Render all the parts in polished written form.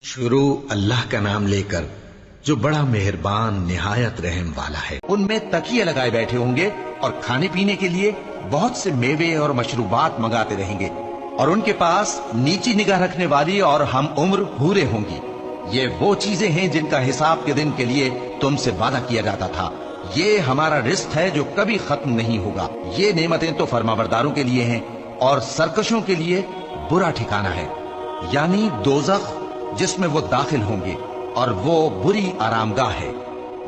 शुरू अल्लाह का नाम लेकर जो बड़ा मेहरबान निहायत रहम वाला है। उनमें तकिए लगाए बैठे होंगे और खाने पीने के लिए बहुत से मेवे और मशरूबात मंगाते रहेंगे और उनके पास नीची निगाह रखने वाली और हम उम्र हूरें होंगी। ये वो चीजें हैं जिनका हिसाब के दिन के लिए तुमसे वादा किया जाता था। ये हमारा रिस्क है जो कभी खत्म नहीं होगा। ये नेमतें तो फरमाबरदारों के लिए हैं और सरकशों के लिए बुरा ठिकाना है, यानी दोज़ख जिसमें वो दाखिल होंगे और वो बुरी आरामगाह है।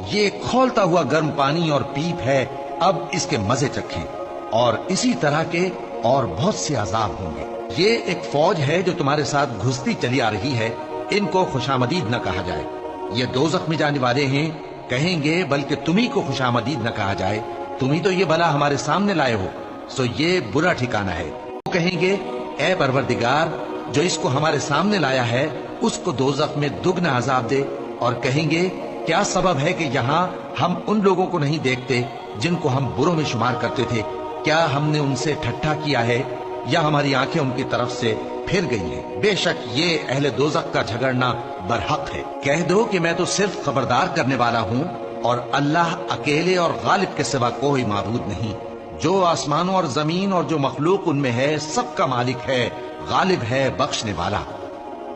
ये खौलता हुआ गर्म पानी और पीप है, अब इसके मजे चखें। और इसी तरह के और बहुत से अजाब होंगे। ये एक फौज है जो तुम्हारे साथ घुसती चली आ रही है, इनको खुशामदीद न कहा जाए। ये दोज़ख में जाने वाले हैं, कहेंगे बल्कि तुम्ही को खुशामदीद न कहा जाए, तुम्ही तो ये भला हमारे सामने लाए हो, सो ये बुरा ठिकाना है। वो कहेंगे ए परवरदिगार, जो इसको हमारे सामने लाया है उसको दोज़ख में दुगना अजाब दे। और कहेंगे क्या सबब है कि यहाँ हम उन लोगों को नहीं देखते जिनको हम बुरों में शुमार करते थे? क्या हमने उनसे ठट्ठा किया है या हमारी आंखें उनकी तरफ से फिर गई हैं? बेशक ये अहले दोज़ख का झगड़ना बरहक है। कह दो कि मैं तो सिर्फ खबरदार करने वाला हूँ और अल्लाह अकेले और गालिब के सिवा कोई माबूद नहीं। जो आसमानों और जमीन और जो मखलूक उनमें है सबका मालिक है, गालिब है, बख्शने वाला।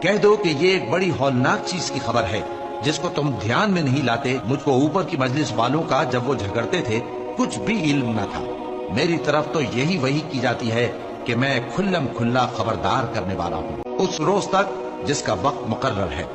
कह दो कि ये एक बड़ी हौलनाक चीज की खबर है जिसको तुम ध्यान में नहीं लाते। मुझको ऊपर की मजलिस वालों का जब वो झगड़ते थे कुछ भी इल्म न था। मेरी तरफ तो यही वही की जाती है कि मैं खुल्लम खुल्ला खबरदार करने वाला हूँ उस रोज तक जिसका वक्त मुकर्रर है।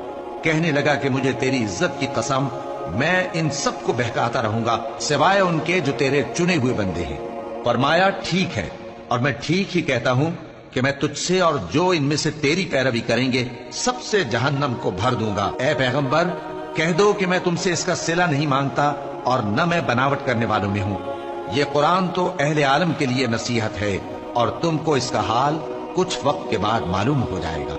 कहने लगा कि मुझे तेरी इज्जत की कसम, मैं इन सब को बहकाता रहूंगा सिवाय उनके जो तेरे चुने हुए बंदे हैं। फरमाया ठीक है, और मैं ठीक ही कहता हूँ कि मैं तुझसे और जो इनमें से तेरी पैरवी करेंगे सबसे जहन्नम को भर दूंगा। ए पैगंबर, कह दो कि मैं तुमसे इसका सिला नहीं मांगता और न मैं बनावट करने वालों में हूँ। ये कुरान तो अहले आलम के लिए नसीहत है और तुमको इसका हाल कुछ वक्त के बाद मालूम हो जाएगा।